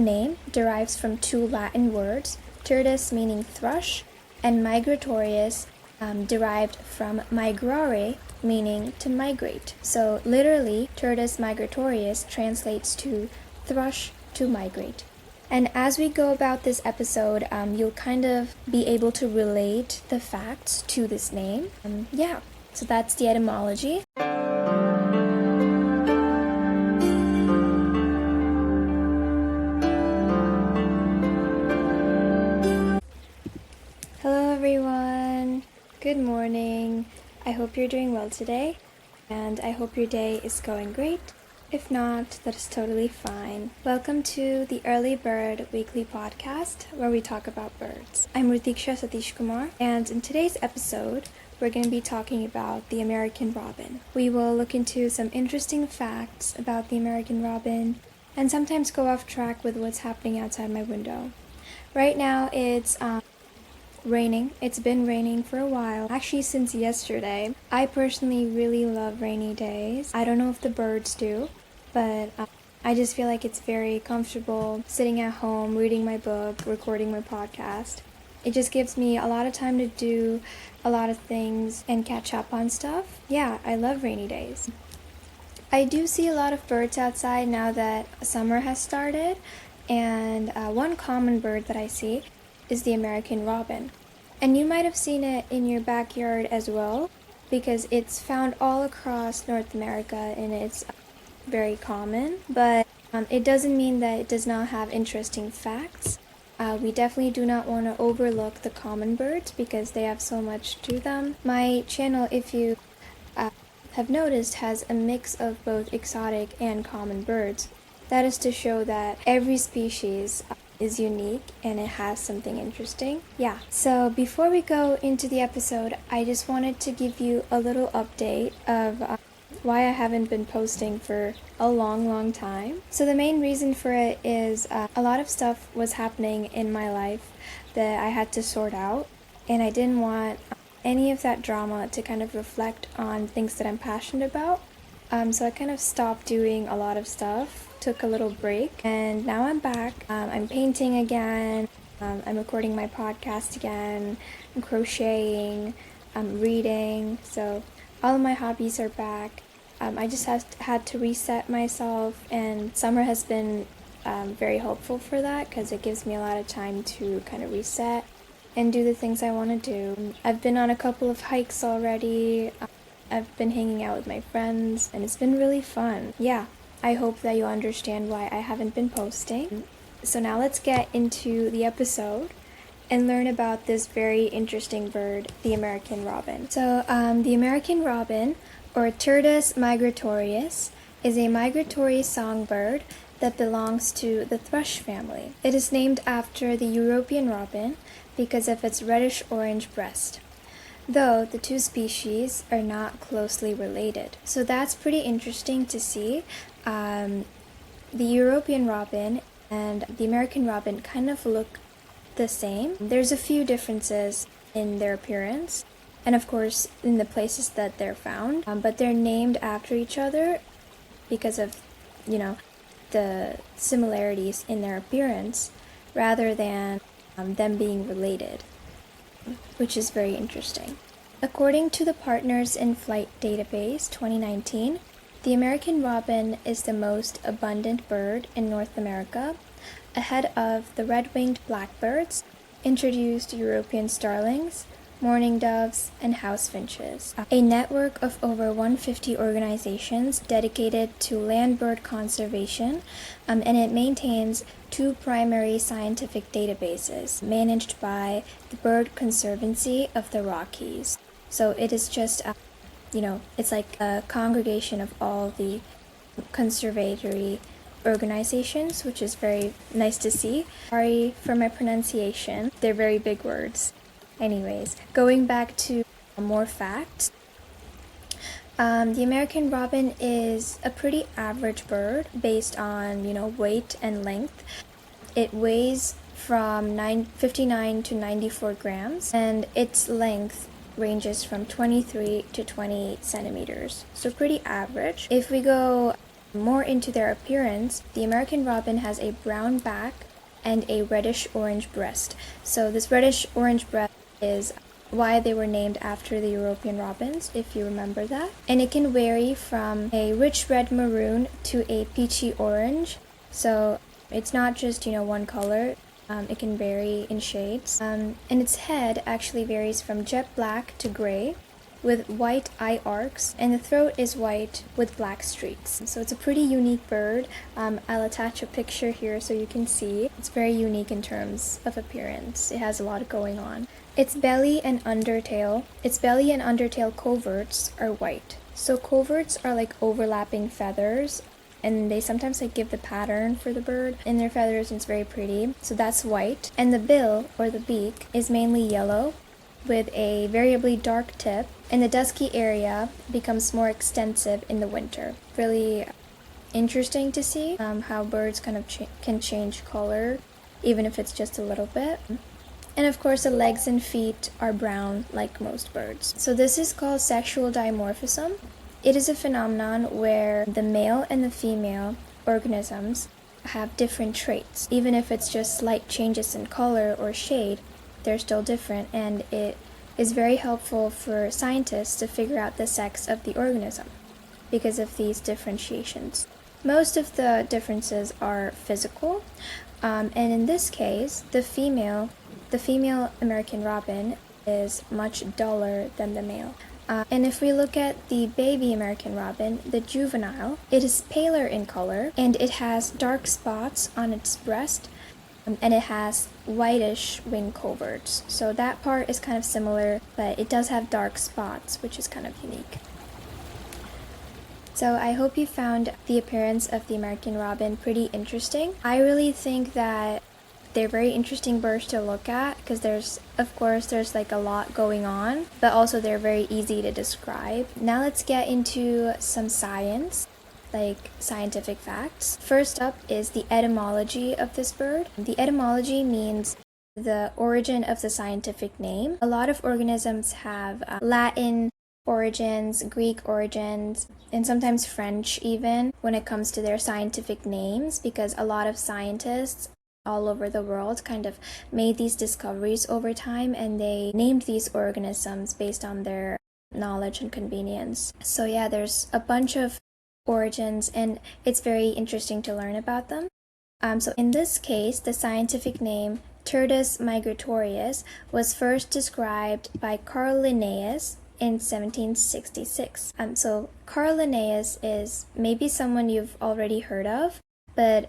name derives from two Latin words, turdus meaning thrush, and migratorius derived from migrare, meaning to migrate. So literally, turdus migratorius translates to thrush to migrate. And as we go about this episode, you'll kind of be able to relate the facts to this name. So that's the etymology. Hello everyone, good morning. I hope you're doing well today, and I hope your day is going great. If not, that is totally fine. Welcome to the Early Bird Weekly Podcast, where we talk about birds. I'm Rutiksha Satish Kumar, and in today's episode, we're going to be talking about the American robin. We will look into some interesting facts about the American robin, and sometimes go off track with what's happening outside my window. Right now, it's raining. It's been raining for a while, actually since yesterday. I personally really love rainy days. I don't know if the birds do, but I just feel like it's very comfortable sitting at home, reading my book, recording my podcast. It just gives me a lot of time to do a lot of things and catch up on stuff. Yeah, I love rainy days. I do see a lot of birds outside now that summer has started, and one common bird that I see is the American robin. And you might have seen it in your backyard as well, because it's found all across North America and it's very common. But it doesn't mean that it does not have interesting facts. We definitely do not want to overlook the common birds because they have so much to them. My channel, if you have noticed, has a mix of both exotic and common birds. That is to show that every species is unique and it has something interesting. Yeah, so before we go into the episode, I just wanted to give you a little update of why I haven't been posting for a long time. So the main reason for it is a lot of stuff was happening in my life that I had to sort out, and I didn't want any of that drama to kind of reflect on things that I'm passionate about. So I kind of stopped doing a lot of stuff, took a little break, and now I'm back. I'm painting again, I'm recording my podcast again, I'm crocheting, I'm reading, so all of my hobbies are back. I just had to reset myself, and summer has been very helpful for that because it gives me a lot of time to kind of reset and do the things I want to do. I've been on a couple of hikes already. I've been hanging out with my friends, and it's been really fun. Yeah, I hope that you understand why I haven't been posting. So now let's get into the episode and learn about this very interesting bird, the American robin. So the American robin, or Turdus migratorius, is a migratory songbird that belongs to the thrush family. It is named after the European robin because of its reddish-orange breast, though the two species are not closely related. So that's pretty interesting to see. The European robin and the American robin kind of look the same. There's a few differences in their appearance, and of course in the places that they're found, but they're named after each other because of, the similarities in their appearance rather than them being related, which is very interesting. According to the Partners in Flight database 2019, the American robin is the most abundant bird in North America, ahead of the red-winged blackbirds, introduced European starlings, mourning doves, and house finches. A network of over 150 organizations dedicated to land bird conservation, and it maintains two primary scientific databases managed by the Bird Conservancy of the Rockies. So it is just, it's like a congregation of all the conservatory organizations, which is very nice to see. Sorry for my pronunciation, they're very big words. Anyways, going back to more facts. The American robin is a pretty average bird based on, weight and length. It weighs from 59 to 94 grams, and its length ranges from 23 to 28 centimeters. So pretty average. If we go more into their appearance, the American robin has a brown back and a reddish-orange breast. So this reddish-orange breast is why they were named after the European robins, if you remember that. And it can vary from a rich red maroon to a peachy orange. So it's not just, one color. It can vary in shades. And its head actually varies from jet black to gray, with white eye arcs, and the throat is white with black streaks. So it's a pretty unique bird. I'll attach a picture here so you can see. It's very unique in terms of appearance. It has a lot going on. Its belly and undertail coverts are white. So coverts are like overlapping feathers, and they sometimes give the pattern for the bird in their feathers, and it's very pretty. So that's white. And the bill, or the beak, is mainly yellow with a variably dark tip, and the dusky area becomes more extensive in the winter. Really interesting to see how birds kind of can change color, even if it's just a little bit. And of course, the legs and feet are brown like most birds. So this is called sexual dimorphism. It is a phenomenon where the male and the female organisms have different traits. Even if it's just slight changes in color or shade, they're still different, and it is very helpful for scientists to figure out the sex of the organism because of these differentiations. Most of the differences are physical, and in this case, the female American robin is much duller than the male. And if we look at the baby American robin, the juvenile, it is paler in color, and it has dark spots on its breast, and it has whitish wing coverts. So that part is kind of similar, but it does have dark spots, which is kind of unique. So I hope you found the appearance of the American robin pretty interesting. I really think that they're very interesting birds to look at because there's a lot going on, but also they're very easy to describe. Now let's get into some science, like scientific facts. First up is the etymology of this bird. The etymology means the origin of the scientific name. A lot of organisms have Latin origins, Greek origins, and sometimes French even when it comes to their scientific names, because a lot of scientists all over the world kind of made these discoveries over time, and they named these organisms based on their knowledge and convenience. So yeah, there's a bunch of origins, and it's very interesting to learn about them. So in this case, the scientific name Turdus migratorius was first described by Carl Linnaeus in 1766. So Carl Linnaeus is maybe someone you've already heard of, but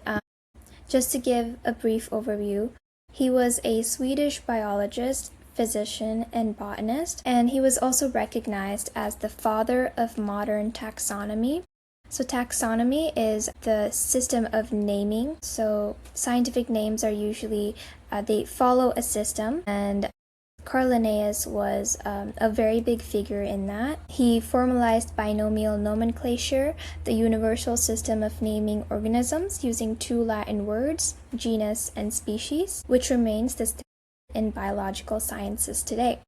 just to give a brief overview, he was a Swedish biologist, physician, and botanist, and he was also recognized as the father of modern taxonomy. So taxonomy is the system of naming. So scientific names are usually, they follow a system, and Carl Linnaeus was a very big figure in that. He formalized binomial nomenclature, the universal system of naming organisms using two Latin words, genus and species, which remains the standard in biological sciences today.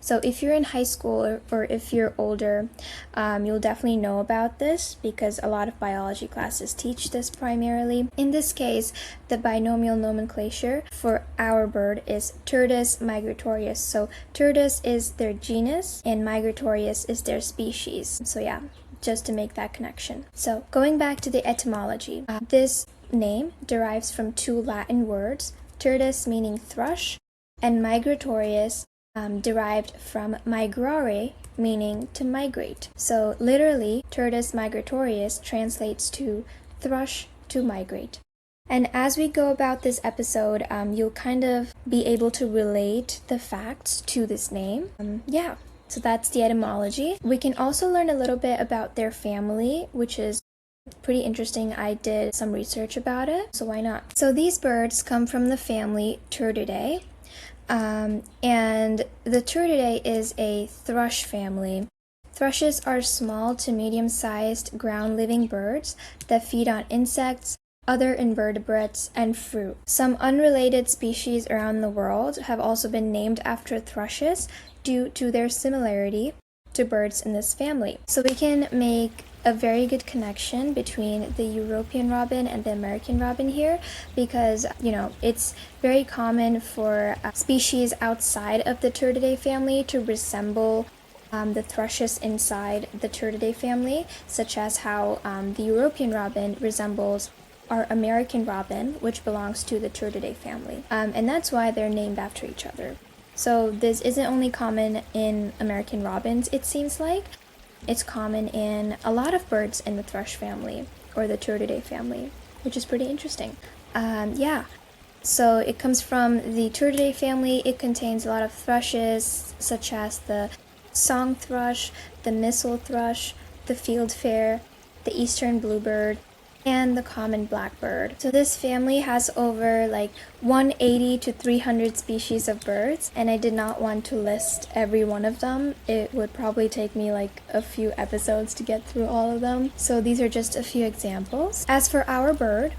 So if you're in high school or if you're older, you'll definitely know about this because a lot of biology classes teach this primarily. In this case, the binomial nomenclature for our bird is Turdus migratorius. So Turdus is their genus and migratorius is their species. So yeah, just to make that connection. So going back to the etymology, this name derives from two Latin words, Turdus meaning thrush, and migratorius derived from migrare, meaning to migrate. So literally, Turdus migratorius translates to thrush to migrate. And as we go about this episode, you'll kind of be able to relate the facts to this name. So that's the etymology. We can also learn a little bit about their family, which is pretty interesting. I did some research about it, so why not? So these birds come from the family Turdidae. And the Turdidae is a thrush family. Thrushes are small to medium-sized ground-living birds that feed on insects, other invertebrates, and fruit. Some unrelated species around the world have also been named after thrushes due to their similarity to birds in this family. So we can make a very good connection between the European robin and the American robin here, because it's very common for species outside of the Turdidae family to resemble the thrushes inside the Turdidae family, such as how the European robin resembles our American robin, which belongs to the Turdidae family, and that's why they're named after each other. So this isn't only common in American robins, it seems like. It's common in a lot of birds in the thrush family, or the Turdidae family, which is pretty interesting. So it comes from the Turdidae family. It contains a lot of thrushes, such as the song thrush, the missel thrush, the fieldfare, the eastern bluebird, and the common blackbird. So this family has over 180 to 300 species of birds, and I did not want to list every one of them. It would probably take me a few episodes to get through all of them. So these are just a few examples. As for our bird,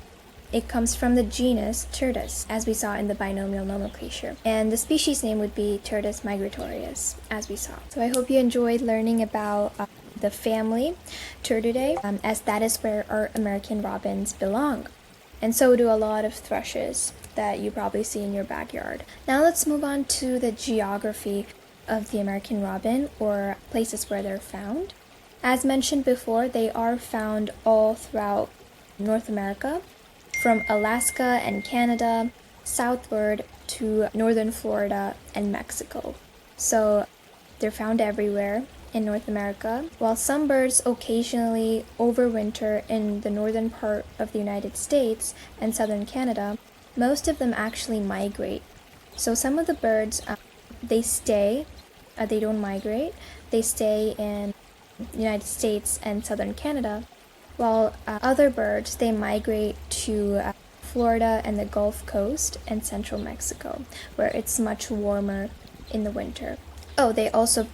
it comes from the genus Turdus, as we saw in the binomial nomenclature. And the species name would be Turdus migratorius, as we saw. So I hope you enjoyed learning about the family Turdidae, as that is where our American robins belong. And so do a lot of thrushes that you probably see in your backyard. Now let's move on to the geography of the American robin, or places where they're found. As mentioned before, they are found all throughout North America, from Alaska and Canada southward to northern Florida and Mexico. So they're found everywhere in North America. While some birds occasionally overwinter in the northern part of the United States and southern Canada, most of them actually migrate. So some of the birds, they stay, they don't migrate, they stay in the United States and southern Canada, while other birds, they migrate to Florida and the Gulf Coast and central Mexico, where it's much warmer in the winter. Oh, they also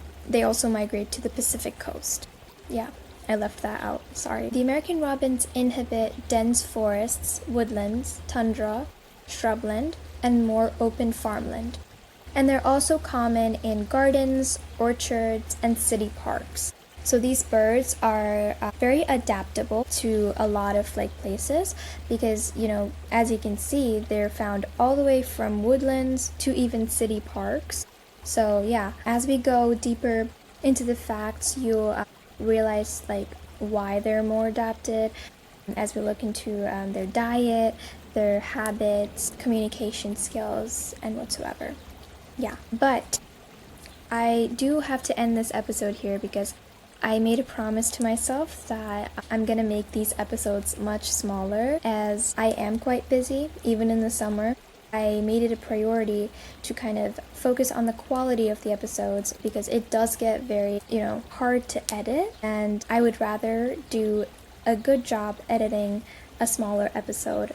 migrate to the Pacific coast. Yeah, I left that out, sorry. The American robins inhabit dense forests, woodlands, tundra, shrubland, and more open farmland. And they're also common in gardens, orchards, and city parks. So these birds are very adaptable to a lot of places, because as you can see, they're found all the way from woodlands to even city parks. So yeah, as we go deeper into the facts, you'll realize why they're more adapted as we look into their diet, their habits, communication skills, and whatsoever. Yeah, but I do have to end this episode here because I made a promise to myself that I'm gonna make these episodes much smaller, as I am quite busy, even in the summer. I made it a priority to kind of focus on the quality of the episodes, because it does get very, hard to edit, and I would rather do a good job editing a smaller episode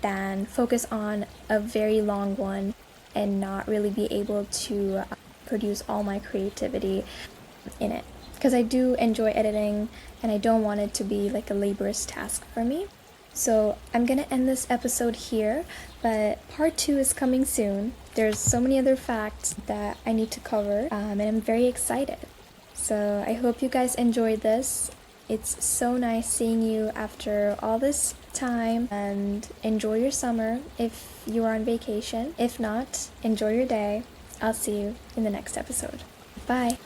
than focus on a very long one and not really be able to produce all my creativity in it. Because I do enjoy editing, and I don't want it to be a laborious task for me. So I'm gonna end this episode here, but part 2 is coming soon. There's so many other facts that I need to cover, and I'm very excited. So I hope you guys enjoyed this. It's so nice seeing you after all this time, and enjoy your summer if you are on vacation. If not, enjoy your day. I'll see you in the next episode. Bye!